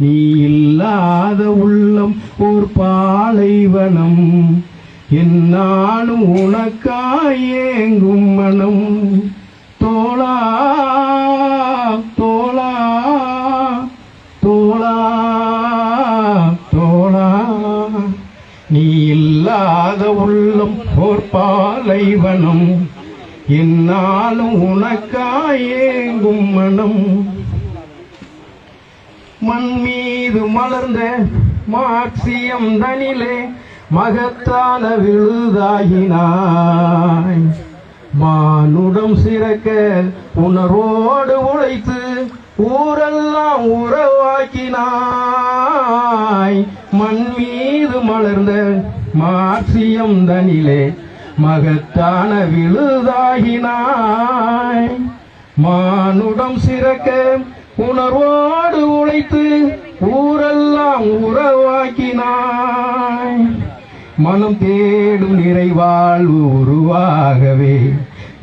நீ இல்லாத உள்ளம் ஓர் பாலைவனம், என்னாலும் உனக்காய் ஏங்கும் மனம். தோளா தோளா தோளா தோளா, நீ இல்லாத உள்ளம் ஓர் பாலைவனம், என்னாலும் உனக்காய் ஏங்கும் மனம். மண் மீது மலர்ந்த மார்க்சியம் தனிலே மகத்தான விழுதாகினாய். மானுடம் சிறக்க உணர்வோடு உழைத்து ஊரெல்லாம் உறவாக்கினாய். மண் மீது மலர்ந்த மார்க்சியம் தனிலே மகத்தான விழுதாகினாய். மானுடம் சிறக்க உணர்வோடு உழைத்து ஊரெல்லாம் உறவாக்கினாய். மனம் தேடும் நிறைவாழ்வு உருவாகவே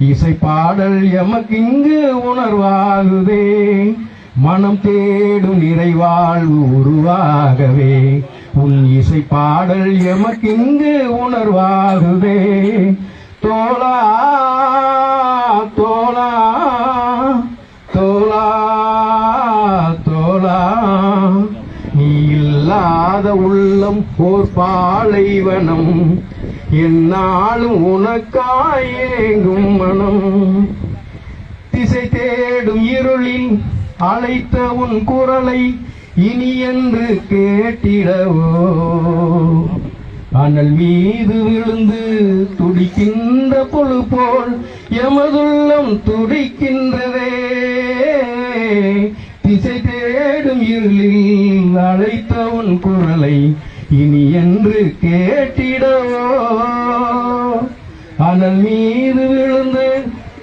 இசை பாடல் எமக்கு இங்கு உணர்வாகுதே. மனம் தேடும் நிறைவாழ்வு உருவாகவே உன் இசை பாடல் எமக்கு இங்கு உணர்வாகுதே. தோளா தோளா தோளா தோளா, நீ இல்லாத உள்ளம் ஓர் பாலைவனம், என்னாலும் உனக்காய் ஏங்கும் மனம். திசை தேடும் இருளில் அழைத்த உன் குரலை இனி என்று கேட்டிடவோ, அனல் மீது விழுந்து துடிக்கின்ற புழு போல் எமதுள்ளம் துடிக்கின்றதே. திசை தேடும் இருளில் அழைத்த உன் குரலை இனி என்று கேட்டிடவோ, அனல் மீது விழுந்து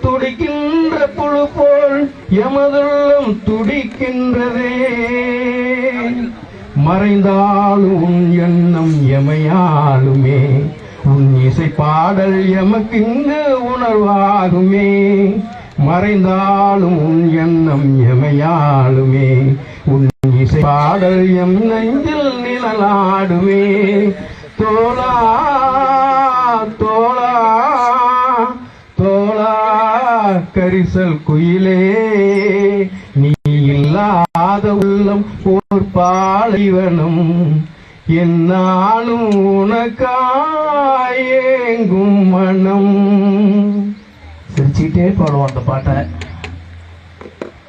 துடிக்கின்ற புழு போல் எமதுள்ளம் துடிக்கின்றதே. மறைந்தாலும் உன் எண்ணம் எமையாலுமே, உன் இசை பாடல் எமக்கு இங்கு உணர்வாகுமே. மறைந்தாலும் உன் எண்ணம் எமையாலுமே, உன் இசை பாடல் எம் நெஞ்சில் நிழலாடுமே. தோளா தோளா தோளா கரிசல் குயிலே, நீ இல்லாத உள்ளம் ஓர் பாலைவனம், என்னாலும் உனக்காய் ஏங்கும் மனம். சிரிச்சுக்கிட்டே பாடுவோம் அந்த பாட்டை.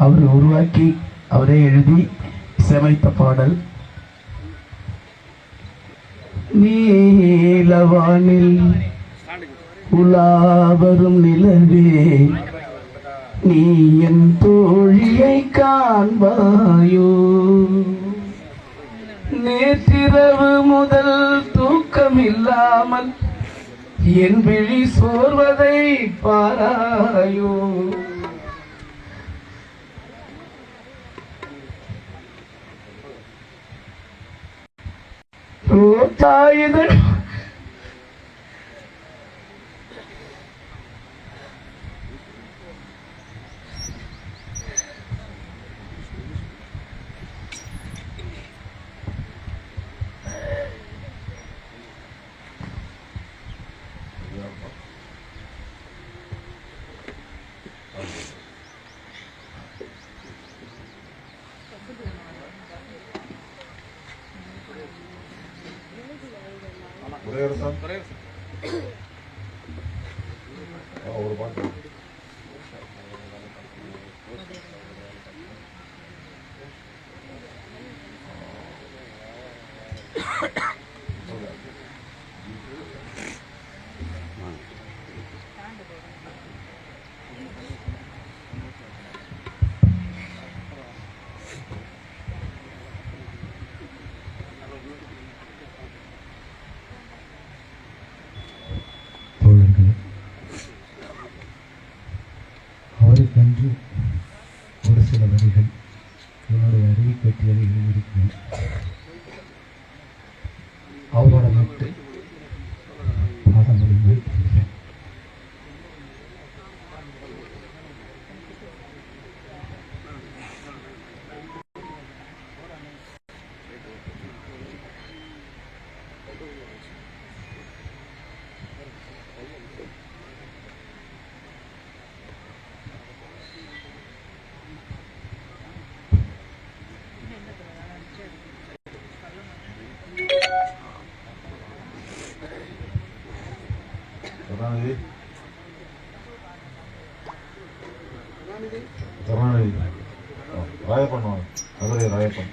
அவர் உருவாக்கி அவரே எழுதி இசையமைத்த பாடல். நீலவானில் உலாவரும் நிலவே, நீ என் தோழியை காண்பாயோ. நேற்றிரவு முதல் தூக்கமில்லாமல் என் விழி சோர்வதை பாராயோ. ரோட்டாயுதன் ஒரு பாட்டு அவருக்கென்று ஒரு சில வரிகள் என்னுடைய அறிவு பெட்டியதை எழுதியிருக்கிறேன். அவரோட நட்டு பாட முடியுமா? கருணாநிதி ராயப்பன் மதுரை ராயப்பன்.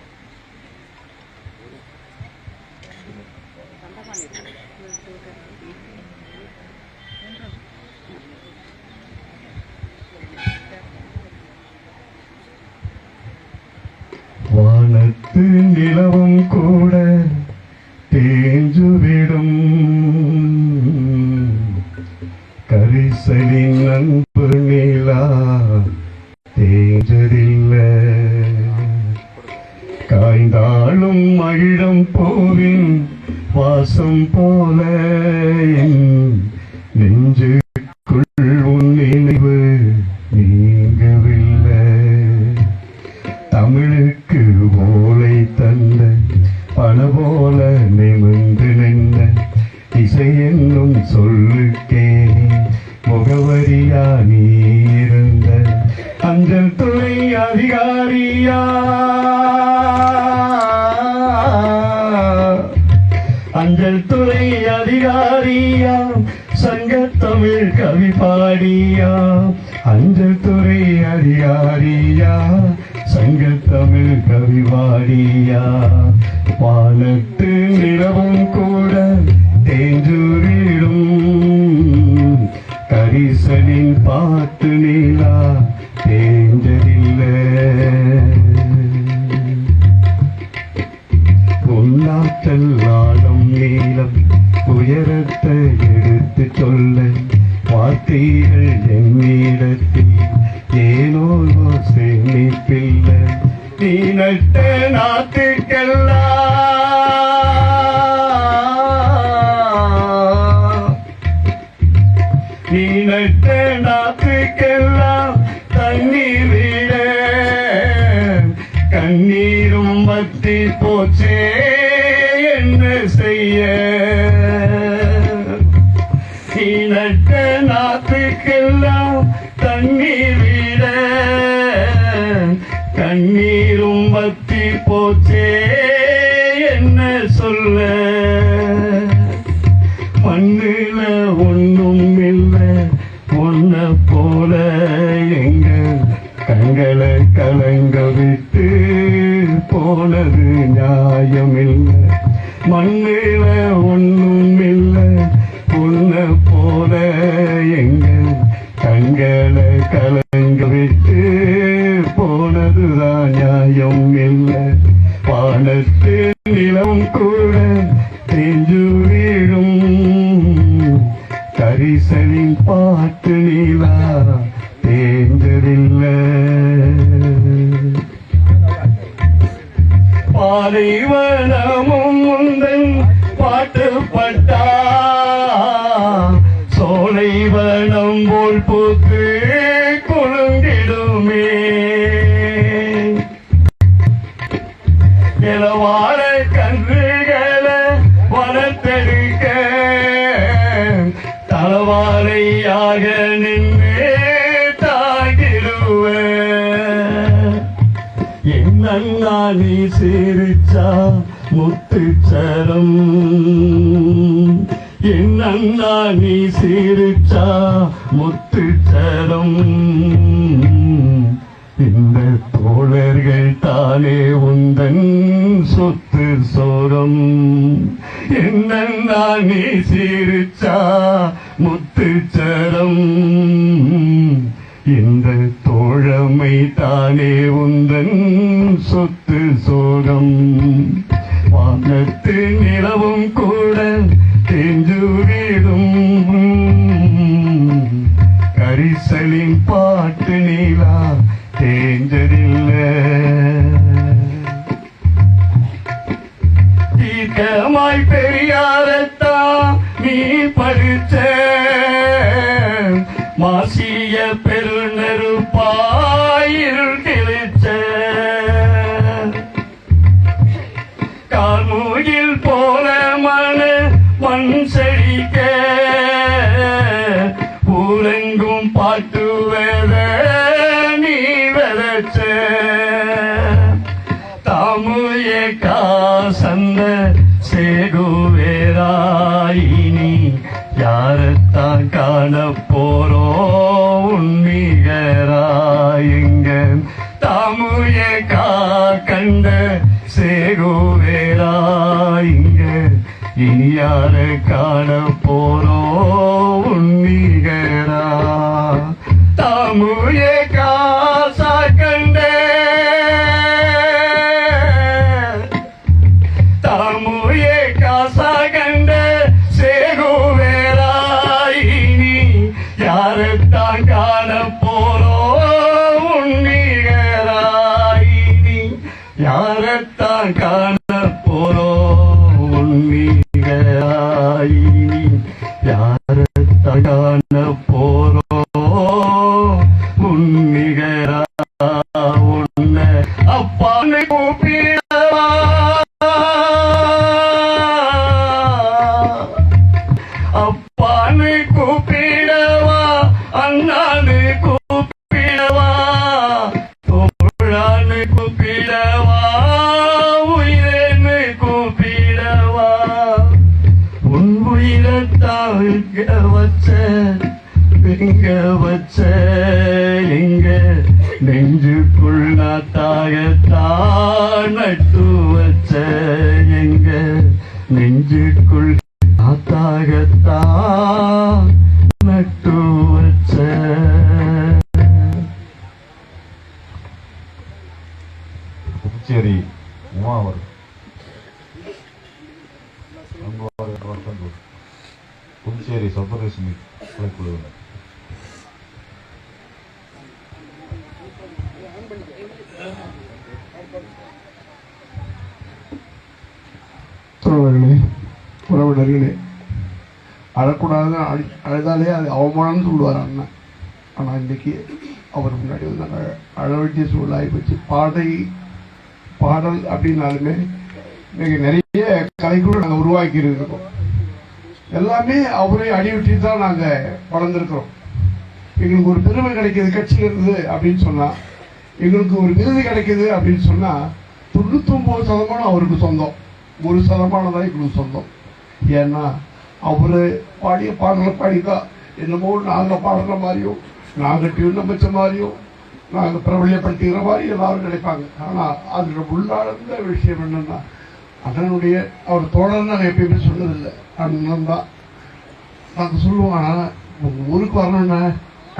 வானத்து நிலவும் கூட தேஞ்சுவிடும் கரிசலின் அன்பு நிலா தேஞ்சதில்லை. காய்ந்தாலும் மகிழம் பூவின் வாசம் போல நெஞ்சுக்குள் உன் நினைவு நீங்கவில்லை. தமிழுக்கு ஓலை தந்த பல போல நிமிர்ந்து நின்ற இசை என்னும் சொல்லுக்கே முகவரியா நீ இருந்த அஞ்சல் துறை அதிகாரியா, அஞ்சல் துறை அதிகாரியா, சங்கத்தமிழ் கவி பாடியா, அஞ்சல் துறை அதிகாரியா, சங்கத்தமிழ் கவி பாடியா. வானத்து நிலவும் கூட தேஞ்சூரிடும் கரிசலின் பாட்டு நீலா தேஞ்சதில்லை. உன்னாற்றல் நாளும் நீளம் உயரத்தை எடுத்து சொல்ல வார்த்தைகள் என்னிடத்தில் ஏனோ சேமிப்பில்லை. நீ நட்ட நாட்டுக்கெல்லாம், நீ நட்ட நாட்டுக்கெல்லாம் தண்ணீர் விட கண்ணீரும் வத்தி போச்சே என்ன செய்ய. நீ நட்ட நாட்டுக்கெல்லாம் தண்ணீர் விட கண்ணீரும் வத்தி போச்சே என்ன சொல்ல. மண்ணில ஒன்றும் இல்லை ஒன்ன போல எங்க கண்களை கலங்க விட்டு போனது நியாயமில்லை. மண்ணில ஒன்றும் இல்லை ஒன்ன போல எங்க கண்களை கலங்க விட்டு போனதுதான் நியாயம் இல்லை. வானத்து நிலம் கூட தேஞ்சு வீழும் கரிசலின் பாட்டு நீலா தேஞ்சதில்லை. பாலைவனமும் முந்தன் பாட்டு பட்டா சோலைவனம் போல் பூத்து குலுங்கிடுமே. இளவாழ கன்றுகளை வளர்த்தெடுக்க தளவாழையாக நின்று தாக்கிடுவ. என்னன்னா நீ சிரிச்சா முத்துச்சரம், என்னன்னா நீ சிரிச்சா முத்துச்சரம். இந்த தோழர்கள் தானே உந்தன் சொத்து சோரம். என்னன்னா நீ சிரிச்சா முத்துச்சரம். இந்த தோழமை தானே உந்தன் சொத்து சோகம். வானத்து நிலவும் கூட தேஞ்சு வீடும் கரிசலின் பாட்டு நீலா தேஞ்சதில்லை. தீர்க்கமாய் பெரியாரத்தான் நீ படிச்ச மாசிய பெருநெருப்பாயிருள் கிழிச்ச கார்மூகில் போல மண் செழிக்க ஊரெங்கும் பாட்டு வேத நீ விதைச்ச. தாமுய காசந்த சேகுவேராயினி யாரத்தான் காண போறோ உன்னிகராயுங்க தாமுய கண்ட சேகுவேராயுங்க இனி யார காண போறோ உன்னிகரா தாமுய காசா கண்ட தாமுய காசா கண்ட சேகுவேராயினி யாரத்தான் காண போறோ உன்னிகராயினி யாரத்தான் காண போறோ உன்னிகராயினி யாரத்தான் காண போறோ உன்னிகரா உன்னை அப்பான்னு கூப்பிடவா அப்பான்னு கூப்பிடவா அண்ணான்னு கூப்பிடவா தோழான்னு கூப்பிடவா உயிரேன்னு கூப்பிடவா உன் உயிரத்தான் வச்ச எங்க வச்ச எங்க நெஞ்சுக்குள் நாத்தாகத்தான் நட்டு வச்ச எங்க நெஞ்சுக்குள் நாத்தாகத்தான் நட்டு வச்ச புதுச்சேரி உமா அவர் புதுச்சேரி சர்வதேச கலைக்குழுவினர் தோழர்களே, உறவினர்களே, அழக்கூடாது, அழுதாலே அது அவமானம்னு சொல்லுவார் அண்ணன். ஆனால் இன்றைக்கி அவர் முன்னாடி வந்து நாங்கள் அழ வேண்டிய சூழலாகி போச்சு. பாடல் அப்படின்னாலுமே இன்றைக்கி நிறைய கலைக்குழு நாங்கள் உருவாக்கி இருக்கோம். எல்லாமே அவரே அடிவிட்டு தான் நாங்கள் வளர்ந்துருக்கிறோம். எங்களுக்கு ஒரு பெருமை கிடைக்கிது கட்சியில் இருந்து அப்படின்னு சொன்னால், எங்களுக்கு ஒரு விருது கிடைக்கிது அப்படின்னு சொன்னால் 99% அவருக்கு சொந்தம், 1% தான் எங்களுக்கு சொந்தம். ஏன்னா அவர் பாடிய பாடலை பாடிதான் என்னமோ நாங்கள் பாடுற மாதிரியும் நாங்கள் டியூன் அமைச்ச மாதிரியும் நாங்கள் பிரபலியப்படுத்திக்கிற மாதிரி எல்லாரும் நினைப்பாங்க. ஆனால் அதில் உள்ளார்ந்த விஷயம் என்னென்னா, அண்ணனுடைய அவர் தோழர் நாங்கள் எப்பயுமே சொன்னதில்லை, அண்ணன் தான் நாங்கள் சொல்லுவோம். ஆனால் உங்கள் ஊருக்கு வரணும்னா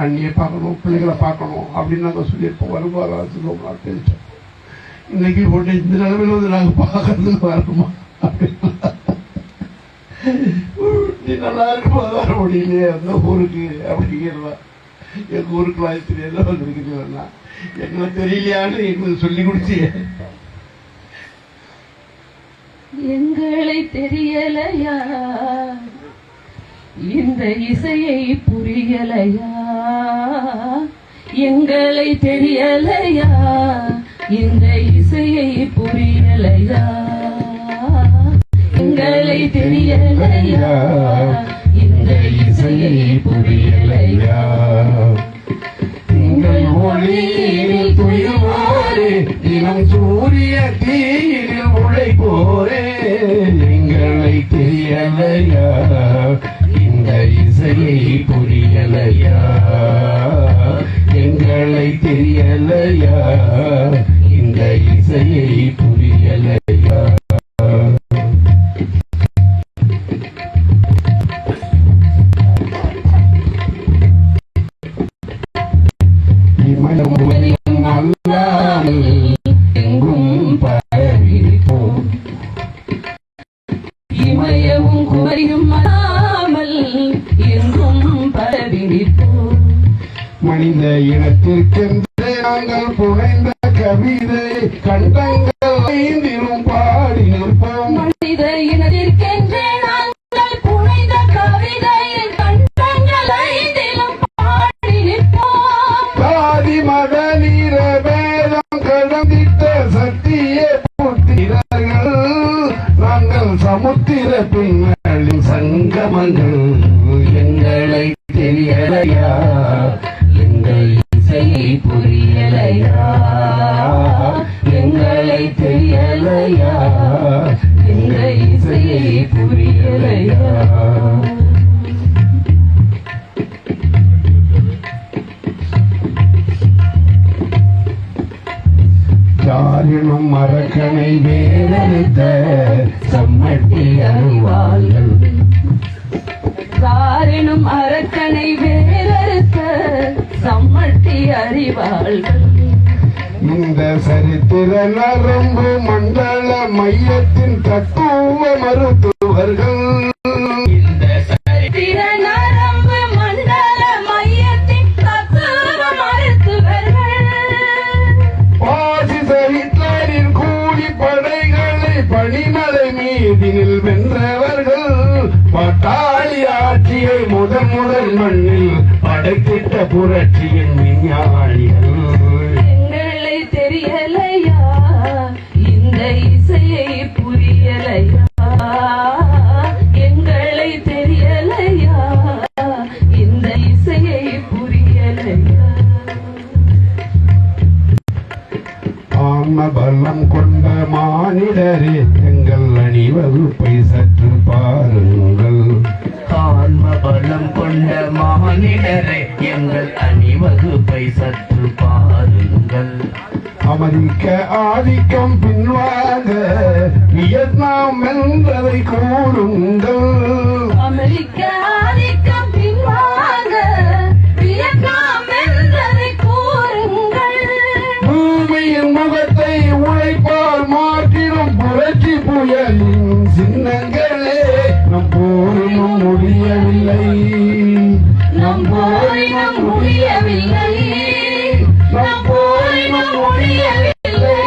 அண்ணியை பார்க்கணும், பிள்ளைகளை பார்க்கணும் அப்படின்னு நாங்கள் சொல்லியிருப்போம். வருவாரா சொல்லுவோம், நான் பேசிட்டோம். இன்னைக்கு ஒன்று இந்த நிலைமையில் வந்து நாங்கள் பார்க்கறதுக்கு வரணுமா அப்படின்னு நீ நல்லா இருக்கும்போது வர முடியலையே அந்த ஊருக்கு அப்படிங்கிறதா. எங்கள் ஊருக்குலாம் தெரியல வந்துருக்குறீங்களா, எங்களுக்கு தெரியலையான்னு எங்களுக்கு சொல்லி கொடுத்திய. எங்களை தெரியலையா இந்த இசையை புரியலையா, எங்களை தெரியலையா இந்த இசையை புரியலையா, எங்களை தெரியலையா இந்த இசையை புரியலையா. எங்கள் ஒளியில் துயில்வோரே, தினம் சூரிய தீயில் உழைப்போரே, எங்களை தெரியலையா இந்த இசையை புரியலையா, எங்களை தெரியலையா இந்த இசையை புரியலையா. இமயவும் குமரியும் அல்லாமல் எங்கும் பரவி நிற்போம். மனித இனத்திற்கென்று நாங்கள் புனைந்த கவிதை கண்டங்கள் ஐந்திலும் பாடி நிற்போம். மனித இனத்திற்கென்று நாங்கள் புனைந்த கவிதையில் கண்டங்கள் ஐந்திலும் பாடி நிற்போம். சாதி மத நீர வேதம் கடந்திட்ட சத்திய புத்திரர்கள் நாங்கள் சமுத்திர பின்னலின் சங்கமங்கள். எங்களை தெரியலையா எங்கள் இசையை புரியலையா, எங்களை தெரியலையா எங்கள் இசையை புரியலையா. தாரினும் மரக்கனை வேறறுத்த சம்மட்டி அருவாள்கள் தாரினும் அரக்கனை வேறறுத்த சம்மட்டி அறிவாள்கள் இந்த சரித்திர நரம்பு மண்டல மையத்தின் தத்துவ மருத்துவர்கள் இந்த சரித்திர நரம்பு மண்டல மையத்தின் தத்துவ மருத்துவர்கள் பாசிச ஹிட்லரின் கூலி படைகளை பனிமலை மீதினில் வென்றவர்கள் பட்டாளி ஆட்சியை முதல் மண்ணில் படைத்திட்ட புரட்சியின் விஞ்ஞானிகள் எங்களை தெரியலையா இந்த இசையை புரியலையா எங்களை தெரியலையா இந்த இசையை புரியலையா ஆன்ம பலம் கொண்ட மானிடரே எங்கள் அணிவகுப்பை சற்று பாருங்கள் ஆன்ம பலம் கொண்ட மானிடரை எங்கள் அணிவகுப்பை சற்று பாருங்கள். அமெரிக்க ஆதிக்கம் பின்வாங்க வியட்நாம் வென்றதை கூறுங்கள் அமெரிக்க ஆதிக்கம் பின்வாங்க வியட்நாம் வென்றதை கூறுங்கள் பூமியின் முகத்தை உழைப்பால் மாற்றிடும் புரட்சி புயலின் சின்னங்களே நம் போரினும் முடியவில்லை நம் போரினும் முடியவில்லை நம் போரினும் முடியவில்லை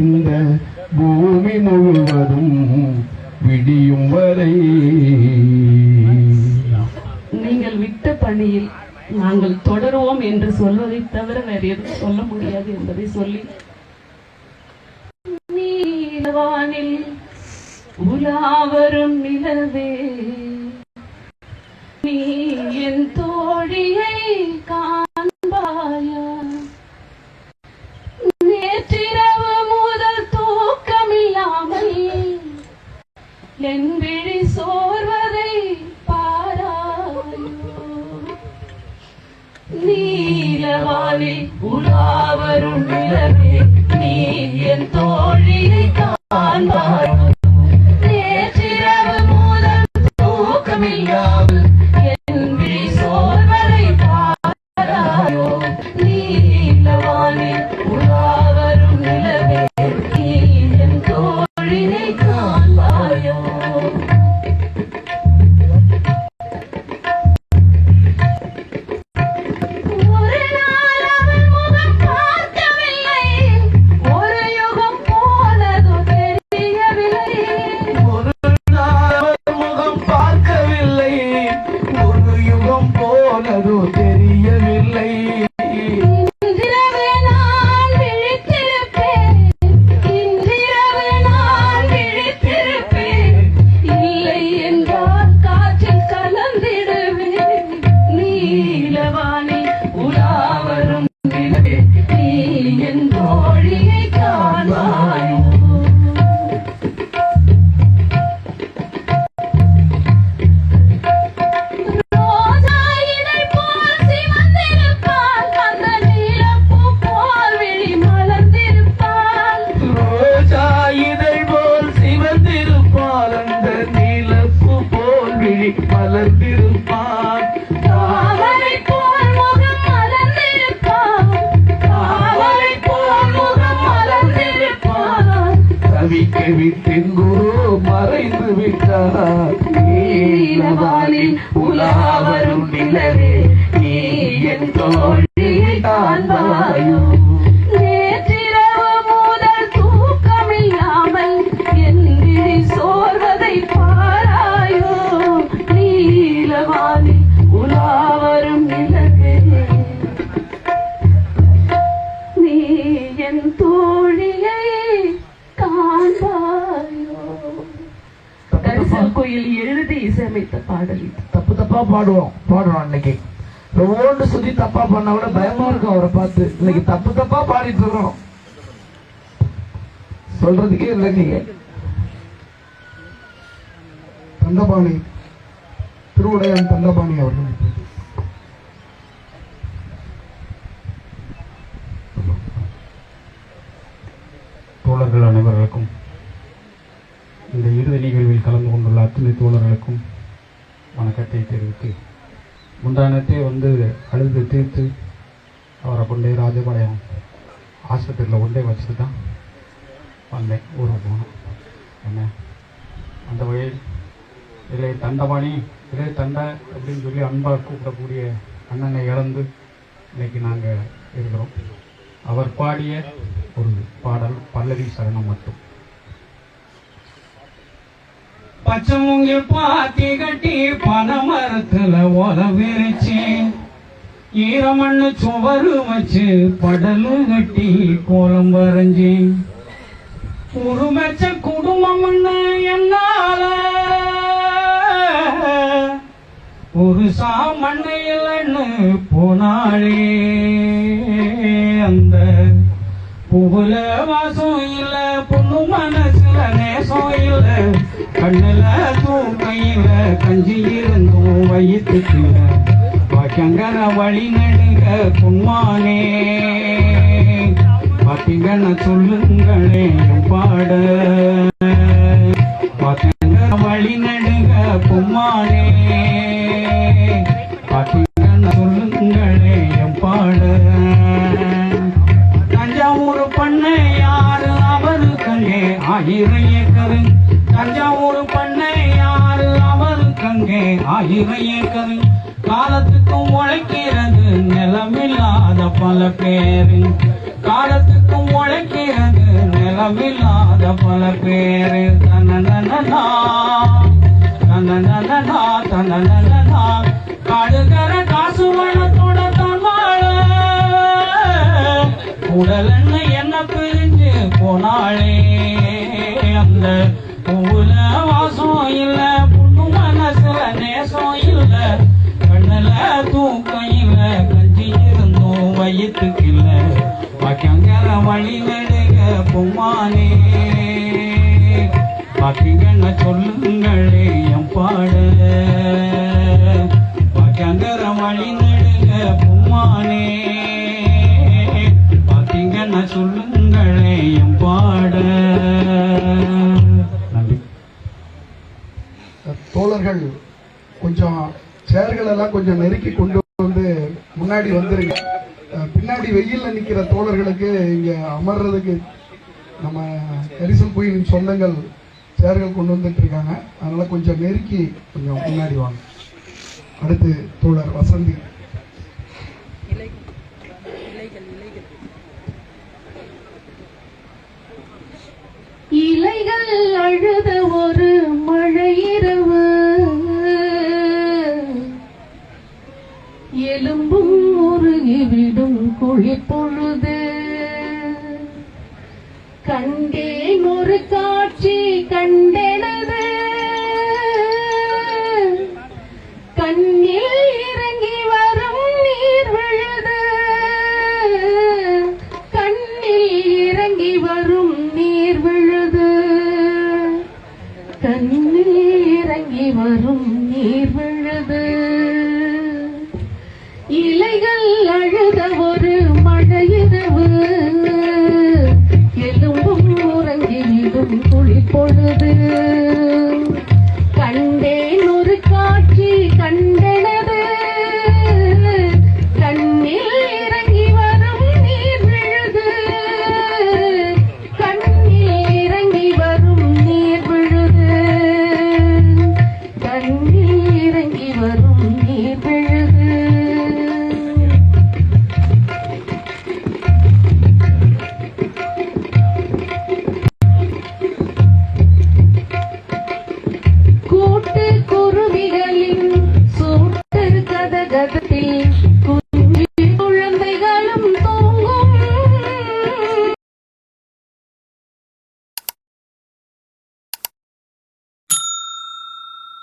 இந்த பூமி முழுவதும் விடியும் வரை நீங்கள் விட்ட பணியில் நாங்கள் தொடருவோம் என்று சொல்வதை தவிர வேறு எதுவும் சொல்ல முடியாது என்பதை சொல்லி நீலவானில் உலாவரும் நிலவே நீ என் தோழியை காண்பாயா நேற்றிரவு முதல் தூக்கமில்லாமல் என் விழி சோர்வதை பாராயோ நீலவானில் உலாவரும் நிலவே நீ என் தோழியை காண்பாயோ நேற்றிரவு முதல் தூக்கமில்லாமல் என் விழி சோர்வதை பாராயோ நீலவானில் உலாவரும் நிலவே நீ என் தோழியை காண்பாயோ ஒரு நாள் அவள் முகம் பார்க்கவில்லை ஒரு யுகம் போனது தெரியவில்லை ஒரு நாள் அவர் முகம் பார்க்கவில்லை ஒரு யுகம் போனதோ தெரியவில்லை. இன்றிரவு நான் விழித்திருப்பேன் இன்றிரவு நான் விழித்திருப்பேன் இல்லை என்றால் காற்றில் கலந்திடுவேன் நீலவானி உலாவரும் நிலவே நீ என் தோழியை காண்பாயோ ரோஜா இதழ் போல் சிவந்திருப்பாள் அந்த நீலப்பூ போல் விழி மலர்ந்திருப்பாள் ரோஜா இதழ் போல் சிவந்திருப்பாள் அந்த நீலப்பூ போல் விழி மலர்ந்திருப்பாள். தாமரை போல் முகம் மலர்ந்திருப்பாள் தாமரை போல் முகம் மலர்ந்திருப்பாள் தவிக்க விட்டின் குரு மறைந்து விட்டார். நீலவானில் உலாவரும் நிலவே நீ என் தோழியை காண்பாயோ நேற்றிரவு முதல் தூக்கமில்லாமல் என் விழி சோர்வதை பாராயோ நீலவானில் உலாவரும் நிலவே நீ என் தோழியை காண்பாயோ கரிசல் கோயில் எழுதி இசையமைத்த பாடல் இது. தப்பு தப்பா பாடுறோம் அன்னைக்கு ஒவ்வொன்று சுத்தி தப்பா பண்ணா கூட பயமா இருக்கும் அவரை பார்த்து. இன்னைக்கு தப்பு தப்பா பாடிட்டு இருக்கோம், சொல்றதுக்கே இல்லை. நீங்க தண்டபாணி திருவுடையான் தண்டபாணி அவர்கள் தோழர்களுக்கும் வணக்கத்தை தெரிவித்து, முந்தானத்தே வந்து அழுது தீர்த்து அவரை கொண்டே ராஜபாளையம் ஆஸ்பத்திரியில் கொண்டே வச்சுட்டு தான் வந்தேன், ஊருக்கு போனோம். என்ன அந்த வகையில் இளைய தண்டபாணி, இளைய தண்டை அப்படின்னு சொல்லி அன்பாக கூப்பிடக்கூடிய அண்ணனை இழந்து இன்னைக்கு நாங்கள் இருக்கிறோம். அவர் பாடிய ஒரு பாடல் பல்லவி சரணம் மட்டும். பச்சை மூங்கில் பாத்தி கட்டி பனமரத்துல ஓல விரிச்சு, ஈரமண்ணு சுவரு வச்சு படலு கட்டி கோலம் வரைஞ்சி, உருமெச்ச குடும்பம்னு என்னால ஒரு சாமண்ணு இல்லைன்னு போனாளே, அந்த பூவுல வாசம் இல்ல, பொண்ணு மனசுல நேசம் இல்ல, கண்ணுல தூக்கையில கஞ்சி இருந்தும் வயிற்றுக்குள்ள வாக்கங்கர வழி நடுங்க பொன்மானே, பாத்தீங்கன்னு சொல்லுங்களே பாட, வாக்கங்கர வழி நடுங்க பொன்மானே, பாத்தீங்கன்னு சொல்லுங்களே பாட. தஞ்சாவூர் பண்ணை யாரு அவரு கங்கே 1000 ஏக்கரு, தஞ்சாவூர் பண்ணை யாரு அவரு கங்கே 1000 ஏக்கரு, காலத்துக்கும் உழைக்கிறது நிலமில்லாத பல பேரு, காலத்துக்கும் உழைக்கிறது நிலமில்லாத பல பேரு. தனநனா தனநனா தனநனா காடுகர காசு வனத்தோட தான் வாழ, உடலன்னு என்ன பிரிஞ்சு போனாளே, அந்த பூவுல வாசம் இல்ல, பொண்ணு மனசுல நேசம் இல்ல, கண்ணுல தூக்கம் இல்ல, கஞ்சி இருந்தும் வயிற்றுக்கு இல்ல, வாக்கங்கர வழி நடுக பொம்மானே, பாத்தீங்கன்னு சொல்லுங்களே என் பாட, வாக்கங்கர வழி நடுக பொம்மானே, பாத்தீங்கன்னு சொல்லுங்களே என் பாட. நன்றி. தோழர்கள் கொஞ்சம் சேர்கள் எல்லாம் கொஞ்சம் நெருக்கி கொண்டு வந்து முன்னாடி வந்துருங்க. பின்னாடி வெயில்ல நிக்கிற தோழர்களுக்கு இங்க அமர்றதுக்கு நம்ம கரிசல் கோயிலின் சொந்தங்கள் சேர்கள் கொண்டு வந்துட்டு இருக்காங்க. அதனால கொஞ்சம் நெருக்கி கொஞ்சம் முன்னாடி வாங்க. அடுத்து தோழர் வசந்தி. இலைகள் அழுத ஒரு மழையிரவு, எலும்பும் உருகிவிடும் குளிப்பொழுது, கண்டேன் ஒரு காட்சி கண்டெனது, கண்ணில் இறங்கி வரும் நீர் விழுது, கண்ணில் இறங்கி வரும் நீர் விழுது, கண்ணில் இறங்கி வரும் நீர் விழுது, இலைகள் அழுத ஒரு மழையிரவு, எலும்பும் உறங்கிவிடும் குளிப்பொழுது, கண்டேன் ஒரு காட்சி கண்டெனது, கண்ணில் இறங்கி வரும் நீர் விழுது, கண்ணில் இறங்கி வரும் நீர் விழுது, கண்ணில் இறங்கி வரும் நீர் விழுது. கூட்டு குருவிகளின் சூட்டு கதகத்தில்